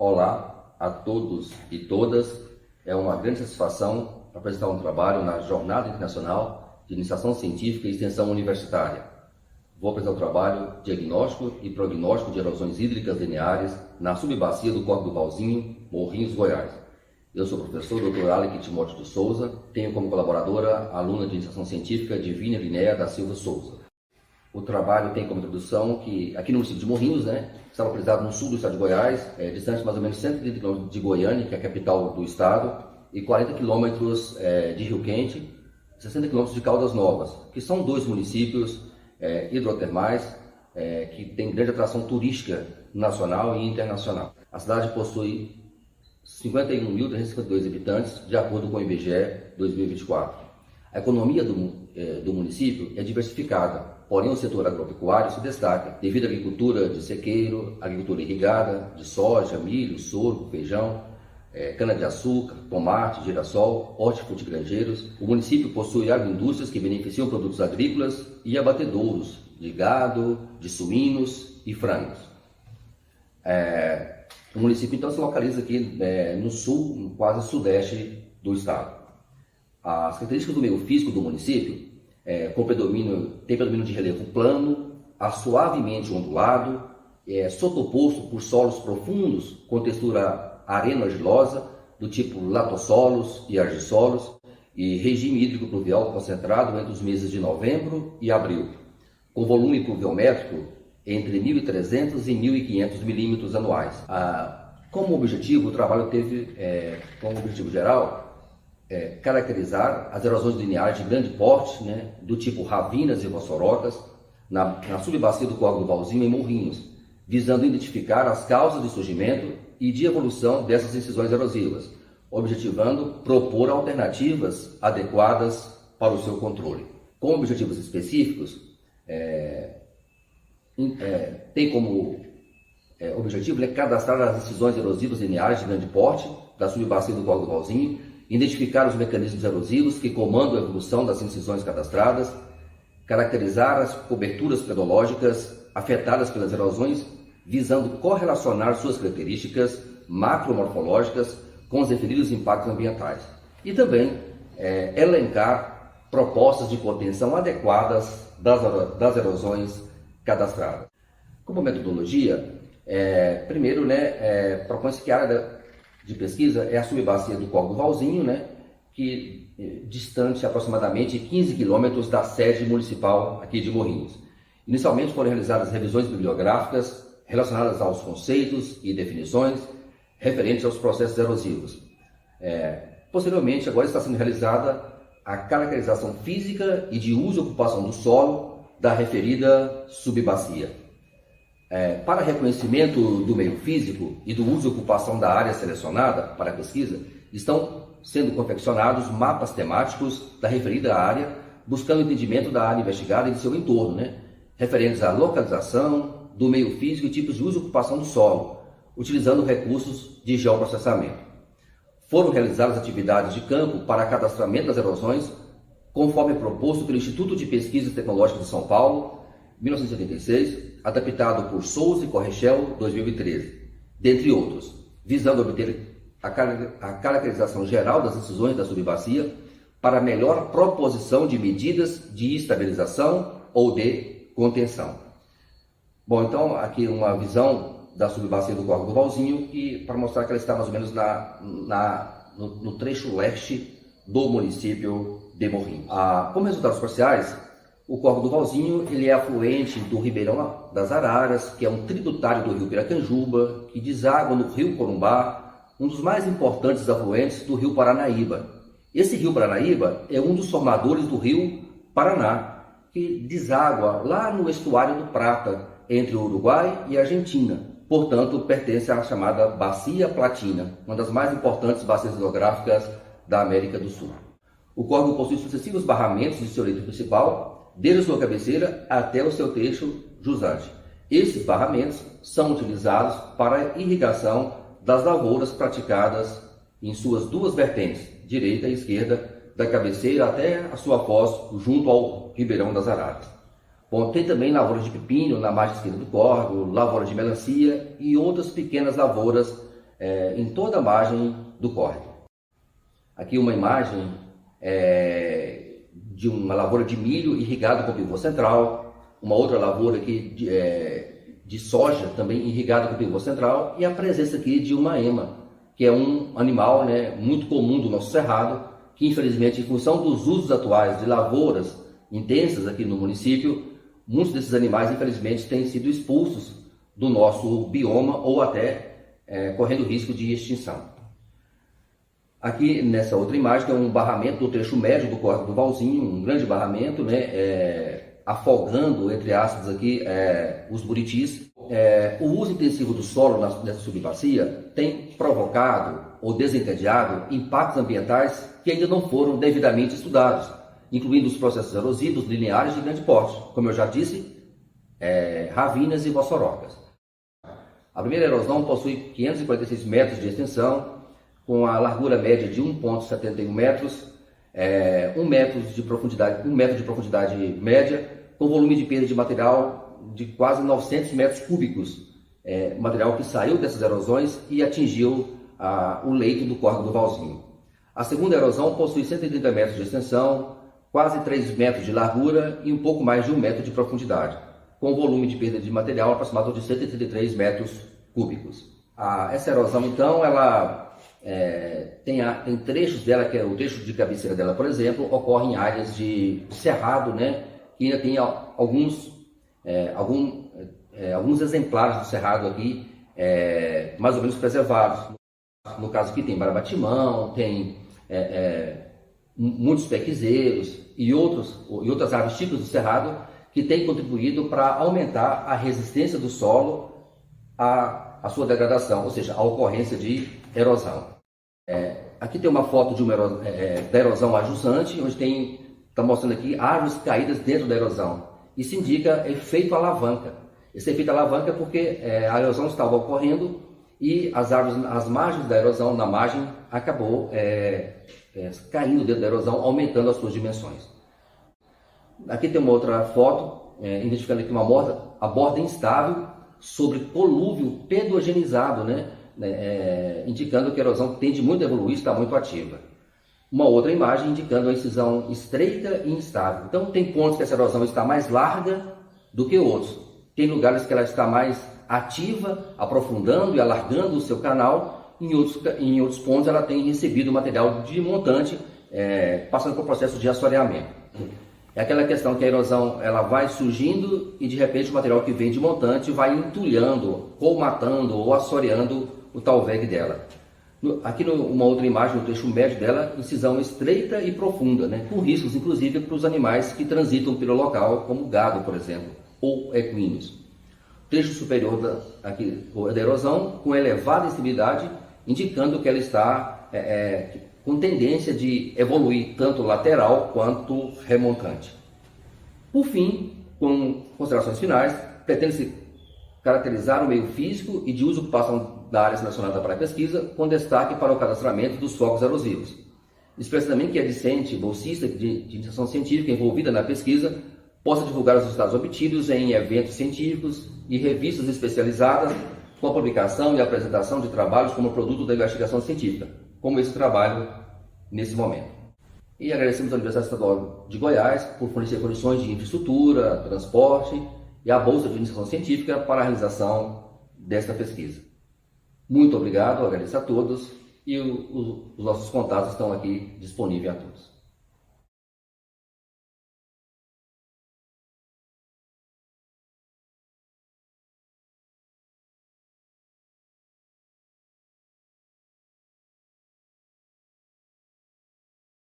Olá a todos e todas. É uma grande satisfação apresentar um trabalho na Jornada Internacional de Iniciação Científica e Extensão Universitária. Vou apresentar o trabalho Diagnóstico e Prognóstico de Erosões Hídricas Lineares na subbacia do Córrego do Valzinho, Morrinhos, Goiás. Eu sou o professor Dr. Alec Timóteo de Souza, tenho como colaboradora a aluna de Iniciação Científica Divina Linéa da Silva Souza. O trabalho tem como introdução que aqui no município de Morrinhos, está localizado no sul do estado de Goiás, distante mais ou menos 130 km de Goiânia, que é a capital do estado, e 40 km de Rio Quente, 60 km de Caldas Novas, que são dois municípios hidrotermais que têm grande atração turística nacional e internacional. A cidade possui 51.352 habitantes, de acordo com o IBGE 2024. A economia do município é diversificada, porém o setor agropecuário se destaca devido à agricultura de sequeiro, agricultura irrigada, de soja, milho, sorgo, feijão, cana-de-açúcar, tomate, girassol, hortifrutigranjeiros. O município possui agroindústrias que beneficiam produtos agrícolas e abatedouros de gado, de suínos e frangos. O município então se localiza aqui no sul, no quase sudeste do estado. As características do meio físico do município tem predomínio de relevo plano, suavemente ondulado, sotoposto por solos profundos com textura areno-argilosa, do tipo latossolos e argissolos, e regime hídrico pluvial concentrado entre os meses de novembro e abril, com volume pluviométrico entre 1.300 e 1.500 milímetros anuais. Como objetivo, o trabalho teve como objetivo geral caracterizar as erosões lineares de grande porte, do tipo ravinas e vossorocas, na subbacia do Córrego do Valzinho, em Morrinhos, visando identificar as causas de surgimento e de evolução dessas incisões erosivas, objetivando propor alternativas adequadas para o seu controle. Com objetivos específicos, tem como objetivo cadastrar as incisões erosivas lineares de grande porte da subbacia do Córrego do Valzinho, identificar os mecanismos erosivos que comandam a evolução das incisões cadastradas, caracterizar as coberturas pedológicas afetadas pelas erosões, visando correlacionar suas características macromorfológicas com os referidos impactos ambientais. E também elencar propostas de contenção adequadas das erosões cadastradas. Como metodologia, primeiro, propõe-se que a área de pesquisa é a subbacia do Córrego do Valzinho, que distante aproximadamente 15 quilômetros da sede municipal aqui de Morrinhos. Inicialmente foram realizadas revisões bibliográficas relacionadas aos conceitos e definições referentes aos processos erosivos. Posteriormente, agora está sendo realizada a caracterização física e de uso e ocupação do solo da referida subbacia. Para reconhecimento do meio físico e do uso e ocupação da área selecionada para a pesquisa, estão sendo confeccionados mapas temáticos da referida área, buscando o entendimento da área investigada e de seu entorno, referentes à localização do meio físico e tipos de uso e ocupação do solo, utilizando recursos de geoprocessamento. Foram realizadas atividades de campo para cadastramento das erosões, conforme proposto pelo Instituto de Pesquisas Tecnológicas de São Paulo, 1986, adaptado por Souza e Correchel, 2013, dentre outros, visando obter a caracterização geral das incisões da subbacia para melhor proposição de medidas de estabilização ou de contenção. Bom, então aqui uma visão da subbacia do Córrego do Valzinho, para mostrar que ela está mais ou menos no trecho leste do município de Morrinhos. Como resultados parciais, o Córrego do Valzinho ele é afluente do Ribeirão das Araras, que é um tributário do rio Piracanjuba, que deságua no rio Corumbá, um dos mais importantes afluentes do rio Paranaíba. Esse rio Paranaíba é um dos formadores do rio Paraná, que deságua lá no estuário do Prata, entre o Uruguai e a Argentina. Portanto, pertence à chamada Bacia Platina, uma das mais importantes bacias hidrográficas da América do Sul. O córrego possui sucessivos barramentos de seu leito principal, desde a sua cabeceira até o seu trecho jusante. Esses barramentos são utilizados para a irrigação das lavouras praticadas em suas duas vertentes, direita e esquerda, da cabeceira até a sua foz junto ao Ribeirão das Araras. Bom, tem também lavoura de pepino na margem esquerda do córrego, lavoura de melancia e outras pequenas lavouras em toda a margem do córrego. Aqui uma imagem de uma lavoura de milho irrigada com pivô central, uma outra lavoura aqui de soja também irrigada com pivô central, e a presença aqui de uma ema, que é um animal, né, muito comum do nosso cerrado, que infelizmente, em função dos usos atuais de lavouras intensas aqui no município, muitos desses animais infelizmente têm sido expulsos do nosso bioma ou até correndo risco de extinção. Aqui nessa outra imagem tem um barramento do trecho médio do córrego do Valzinho, um grande barramento, né, afogando, entre aspas, aqui os buritis. O uso intensivo do solo nessa subbacia tem provocado ou desencadeado impactos ambientais que ainda não foram devidamente estudados, incluindo os processos erosivos lineares de grande porte, como eu já disse, ravinas e vossorocas. A primeira erosão possui 546 metros de extensão, com a largura média de 1,71 metros, 1 metro de profundidade média, com volume de perda de material de quase 900 metros cúbicos, material que saiu dessas erosões e atingiu o leito do córrego do Valzinho. A segunda erosão possui 130 metros de extensão, quase 3 metros de largura e um pouco mais de 1 metro de profundidade, com volume de perda de material aproximado de 133 metros cúbicos. Essa erosão, então, ela tem trechos dela, que é o trecho de cabeceira dela, por exemplo, ocorre em áreas de cerrado, né, que ainda tem alguns exemplares do cerrado aqui mais ou menos preservados. No caso aqui tem barabatimão, tem muitos pequizeiros e outras árvores típicas do cerrado que têm contribuído para aumentar a resistência do solo à sua degradação, ou seja, à ocorrência de erosão. Aqui tem uma foto da erosão ajusante, onde está mostrando aqui árvores caídas dentro da erosão. Isso indica efeito alavanca. Esse efeito alavanca é porque a erosão estava ocorrendo e as margens da erosão, na margem, acabou caindo dentro da erosão, aumentando as suas dimensões. Aqui tem uma outra foto, identificando aqui a borda instável sobre colúvio pedogenizado, né? Indicando que a erosão tende muito a evoluir, está muito ativa. Uma outra imagem indicando a incisão estreita e instável. Então, tem pontos que essa erosão está mais larga do que outros. Tem lugares que ela está mais ativa, aprofundando e alargando o seu canal. Em outros pontos, ela tem recebido material de montante, passando por processo de assoreamento. É aquela questão que a erosão ela vai surgindo e, de repente, o material que vem de montante vai entulhando, ou matando, ou assoreando o tal VEG dela. Aqui uma outra imagem, no trecho médio dela, incisão estreita e profunda, né? Com riscos, inclusive, para os animais que transitam pelo local, como gado, por exemplo, ou equinos. Trecho superior da erosão, com elevada instabilidade, indicando que ela está com tendência de evoluir tanto lateral quanto remontante. Por fim, com considerações finais, pretende-se caracterizar o meio físico e de uso e ocupação da área selecionada para a pesquisa, com destaque para o cadastramento dos focos erosivos. Expressa também que a discente, bolsista de iniciação científica envolvida na pesquisa possa divulgar os resultados obtidos em eventos científicos e revistas especializadas com a publicação e apresentação de trabalhos como produto da investigação científica, como esse trabalho nesse momento. E agradecemos à Universidade Estadual de Goiás por fornecer condições de infraestrutura, transporte e a Bolsa de Iniciação Científica para a realização desta pesquisa. Muito obrigado, agradeço a todos e os nossos contatos estão aqui disponíveis a todos.